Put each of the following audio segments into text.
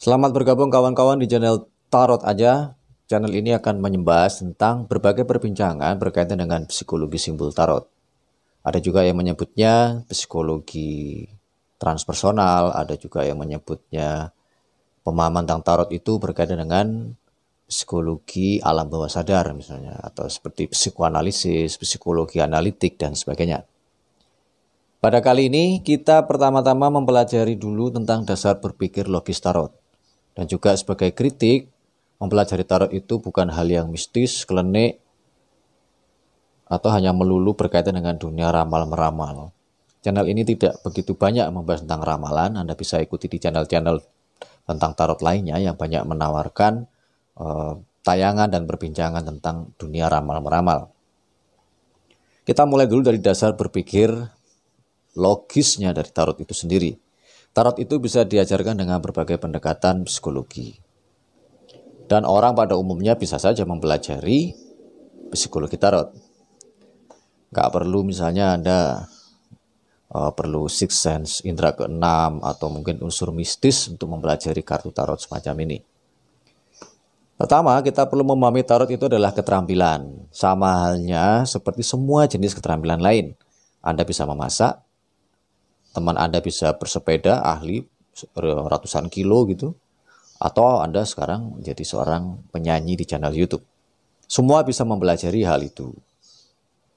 Selamat bergabung kawan-kawan di channel Tarot Aja. Channel ini akan membahas tentang berbagai perbincangan berkaitan dengan psikologi simbol tarot. Ada juga yang menyebutnya psikologi transpersonal, ada juga yang menyebutnya pemahaman tentang tarot itu berkaitan dengan psikologi alam bawah sadar misalnya, atau seperti psikoanalisis, psikologi analitik, dan sebagainya. Pada kali ini kita pertama-tama mempelajari dulu tentang dasar berpikir logis tarot. Dan juga sebagai kritik, mempelajari tarot itu bukan hal yang mistis, klinik, atau hanya melulu berkaitan dengan dunia ramal-meramal. Channel ini tidak begitu banyak membahas tentang ramalan. Anda bisa ikuti di channel-channel tentang tarot lainnya yang banyak menawarkan tayangan dan perbincangan tentang dunia ramal-meramal. Kita mulai dulu dari dasar berpikir logisnya dari tarot itu sendiri. Tarot itu bisa diajarkan dengan berbagai pendekatan psikologi. Dan orang pada umumnya bisa saja mempelajari psikologi tarot. Gak perlu misalnya Anda perlu sixth sense, indera keenam, atau mungkin unsur mistis untuk mempelajari kartu tarot semacam ini. Pertama, kita perlu memahami tarot itu adalah keterampilan. Sama halnya seperti semua jenis keterampilan lain. Anda bisa memasak, teman Anda bisa bersepeda, ahli ratusan kilo gitu. Atau Anda sekarang menjadi seorang penyanyi di channel YouTube. Semua bisa mempelajari hal itu.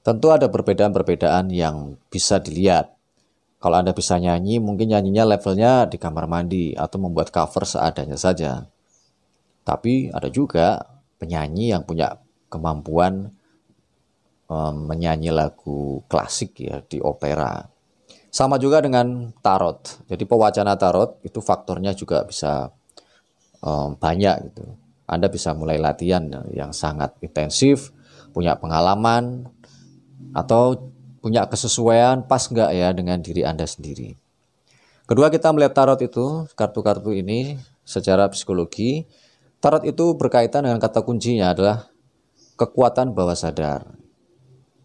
Tentu ada perbedaan-perbedaan yang bisa dilihat. Kalau Anda bisa nyanyi, mungkin nyanyinya levelnya di kamar mandi atau membuat cover seadanya saja. Tapi ada juga penyanyi yang punya kemampuan menyanyi lagu klasik ya di opera. Sama juga dengan tarot. Jadi pewacana tarot itu faktornya juga bisa banyak gitu. Anda bisa mulai latihan yang sangat intensif, punya pengalaman, atau punya kesesuaian pas nggak ya dengan diri Anda sendiri. Kedua, kita melihat tarot itu, kartu-kartu ini secara psikologi. Tarot itu berkaitan dengan kata kuncinya adalah kekuatan bawah sadar.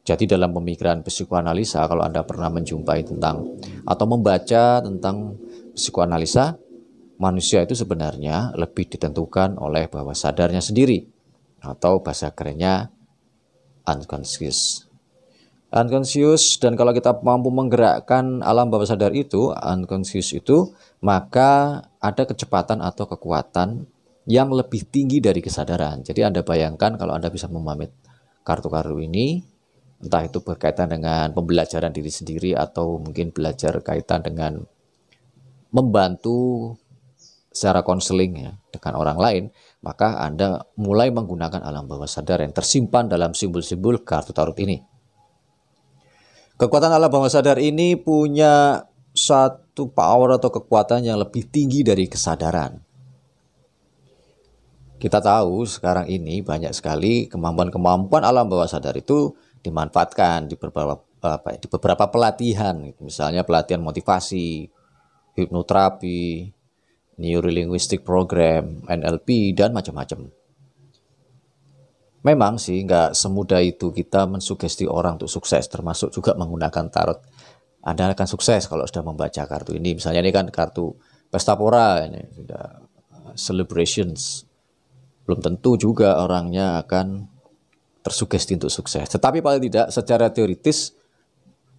Jadi dalam pemikiran psikoanalisa, kalau Anda pernah menjumpai tentang atau membaca tentang psikoanalisa, manusia itu sebenarnya lebih ditentukan oleh bawah sadarnya sendiri, atau bahasa kerennya unconscious. Unconscious, dan kalau kita mampu menggerakkan alam bawah sadar itu, unconscious itu, maka ada kecepatan atau kekuatan yang lebih tinggi dari kesadaran. Jadi Anda bayangkan kalau Anda bisa memahami kartu-kartu ini, entah itu berkaitan dengan pembelajaran diri sendiri atau mungkin belajar kaitan dengan membantu secara konseling ya dengan orang lain, maka Anda mulai menggunakan alam bawah sadar yang tersimpan dalam simbol-simbol kartu tarot ini. Kekuatan alam bawah sadar ini punya satu power atau kekuatan yang lebih tinggi dari kesadaran. Kita tahu sekarang ini banyak sekali kemampuan-kemampuan alam bawah sadar itu dimanfaatkan di beberapa pelatihan, misalnya pelatihan motivasi, hipnoterapi, neurolinguistic program, NLP, dan macam-macam. Memang sih nggak semudah itu kita mensugesti orang untuk sukses, termasuk juga menggunakan tarot. Anda akan sukses kalau sudah membaca kartu ini. Misalnya ini kan kartu Pesta Pora, ini sudah celebrations. Belum tentu juga orangnya akan tersugesti untuk sukses. Tetapi paling tidak secara teoritis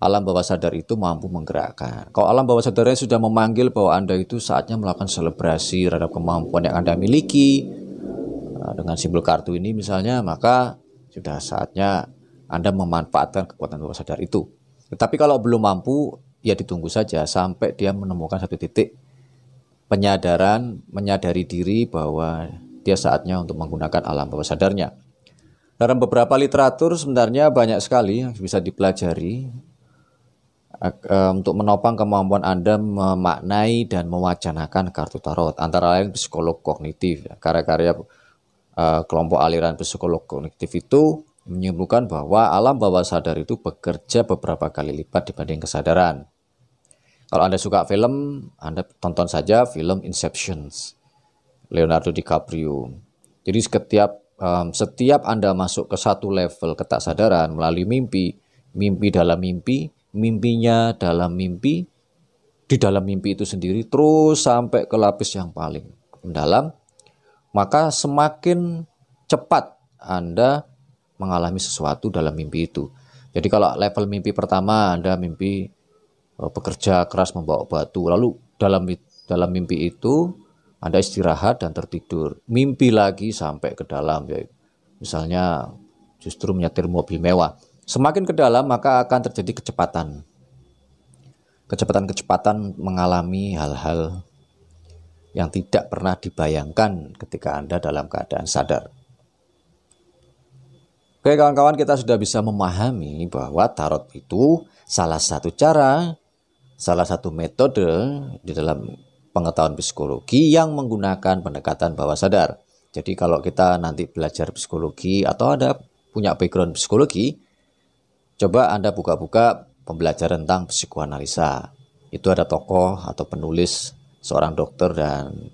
alam bawah sadar itu mampu menggerakkan. Kalau alam bawah sadarnya sudah memanggil bahwa Anda itu saatnya melakukan selebrasi terhadap kemampuan yang Anda miliki dengan simbol kartu ini misalnya, maka sudah saatnya Anda memanfaatkan kekuatan bawah sadar itu. Tetapi kalau belum mampu, ya ditunggu saja sampai dia menemukan satu titik penyadaran, menyadari diri bahwa dia saatnya untuk menggunakan alam bawah sadarnya. Dalam beberapa literatur sebenarnya banyak sekali yang bisa dipelajari untuk menopang kemampuan Anda memaknai dan mewacanakan kartu tarot. Antara lain psikolog kognitif. Karya-karya kelompok aliran psikolog kognitif itu menyimpulkan bahwa alam bawah sadar itu bekerja beberapa kali lipat dibanding kesadaran. Kalau Anda suka film, Anda tonton saja film Inception, Leonardo DiCaprio. Jadi setiap Anda masuk ke satu level ketaksadar melalui mimpi, mimpi dalam mimpi, mimpinya dalam mimpi, di dalam mimpi itu sendiri, terus sampai ke lapis yang paling mendalam, maka semakin cepat Anda mengalami sesuatu dalam mimpi itu. Jadi kalau level mimpi pertama Anda mimpi bekerja keras membawa batu, lalu dalam mimpi itu Anda istirahat dan tertidur, mimpi lagi sampai ke dalam, ya, misalnya justru menyetir mobil mewah. Semakin ke dalam maka akan terjadi kecepatan mengalami hal-hal yang tidak pernah dibayangkan ketika Anda dalam keadaan sadar. Oke kawan-kawan, kita sudah bisa memahami bahwa tarot itu salah satu metode di dalam pengetahuan psikologi yang menggunakan pendekatan bawah sadar. Jadi kalau kita nanti belajar psikologi atau ada punya background psikologi, coba Anda buka-buka pembelajaran tentang psikoanalisa. Itu ada tokoh atau penulis, seorang dokter dan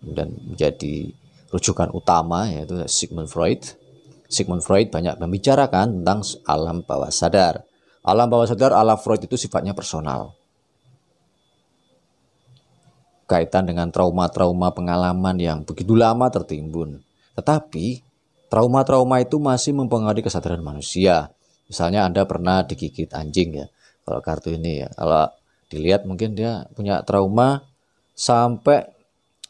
menjadi rujukan utama, yaitu Sigmund Freud. Sigmund Freud banyak membicarakan tentang alam bawah sadar. Alam bawah sadar ala Freud itu sifatnya personal. Kaitan dengan trauma-trauma pengalaman yang begitu lama tertimbun. Tetapi trauma-trauma itu masih mempengaruhi kesadaran manusia. Misalnya Anda pernah digigit anjing ya. Kalau kartu ini ya, kalau dilihat mungkin dia punya trauma sampai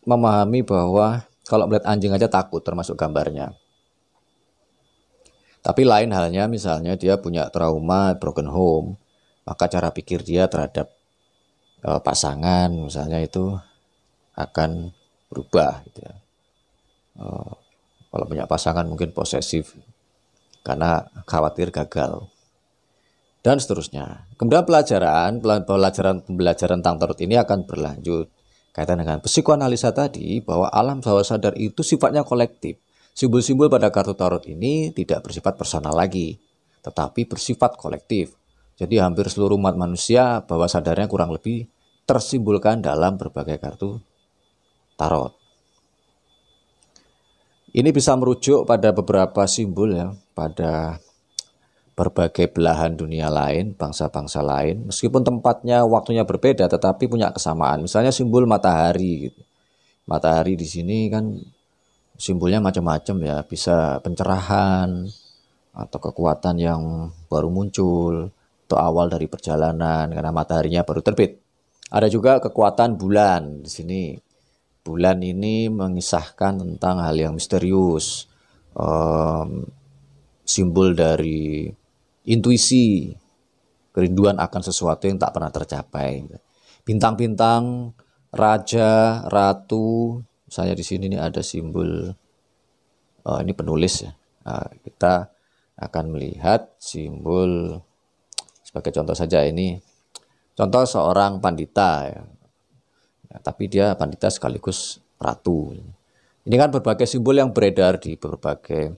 memahami bahwa kalau melihat anjing aja takut, termasuk gambarnya. Tapi lain halnya misalnya dia punya trauma broken home, maka cara pikir dia terhadap pasangan misalnya itu akan berubah gitu ya. Kalau punya pasangan mungkin posesif karena khawatir gagal dan seterusnya. Kemudian pembelajaran tentang tarot ini akan berlanjut kaitan dengan psikoanalisa tadi, bahwa alam bawah sadar itu sifatnya kolektif. Simbol-simbol pada kartu tarot ini tidak bersifat personal lagi, tetapi bersifat kolektif. Jadi hampir seluruh umat manusia bawah sadarnya kurang lebih tersimbolkan dalam berbagai kartu tarot. Ini bisa merujuk pada beberapa simbol ya, pada berbagai belahan dunia lain, bangsa-bangsa lain, meskipun tempatnya, waktunya berbeda, tetapi punya kesamaan. Misalnya simbol matahari, gitu. Matahari di sini kan simbolnya macam-macam ya, bisa pencerahan atau kekuatan yang baru muncul atau awal dari perjalanan karena mataharinya baru terbit. Ada juga kekuatan bulan di sini. Bulan ini mengisahkan tentang hal yang misterius, simbol dari intuisi, kerinduan akan sesuatu yang tak pernah tercapai. Bintang-bintang, raja, ratu, misalnya di sini ada simbol, ini penulis ya. Nah, kita akan melihat simbol sebagai contoh saja, ini contoh seorang pandita ya. Tapi dia pandita sekaligus ratu. Ini kan berbagai simbol yang beredar di berbagai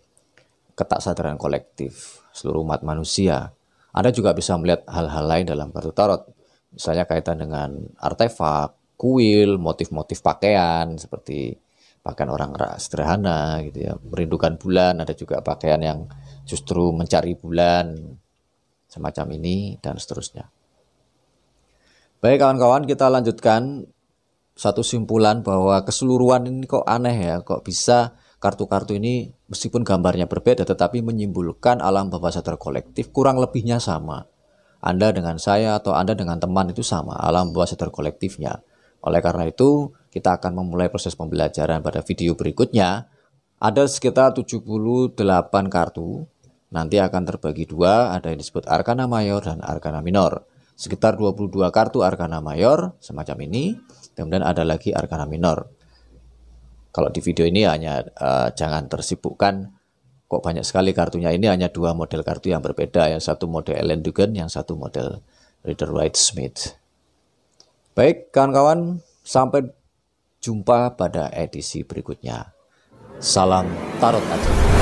ketaksadaran kolektif seluruh umat manusia. Anda juga bisa melihat hal-hal lain dalam kartu tarot, misalnya kaitan dengan artefak, kuil, motif-motif pakaian seperti pakaian orang sederhana gitu ya, merindukan bulan. Ada juga pakaian yang justru mencari bulan, semacam ini dan seterusnya. Baik kawan-kawan, kita lanjutkan satu simpulan bahwa keseluruhan ini kok aneh ya, kok bisa kartu-kartu ini meskipun gambarnya berbeda tetapi menyimpulkan alam bawah sadar kolektif kurang lebihnya sama. Anda dengan saya atau Anda dengan teman itu sama, alam bawah sadar kolektifnya. Oleh karena itu, kita akan memulai proses pembelajaran pada video berikutnya. Ada sekitar 78 kartu, nanti akan terbagi dua, ada yang disebut arkana mayor dan arkana minor. Sekitar 22 kartu arkana mayor semacam ini, kemudian ada lagi arkana minor. Kalau di video ini hanya jangan tersibukkan, kok banyak sekali kartunya. Ini hanya dua model kartu yang berbeda, yang satu model Ellen Dugan, yang satu model Rider-Waite-Smith. Baik kawan-kawan, sampai jumpa pada edisi berikutnya. Salam tarot aja.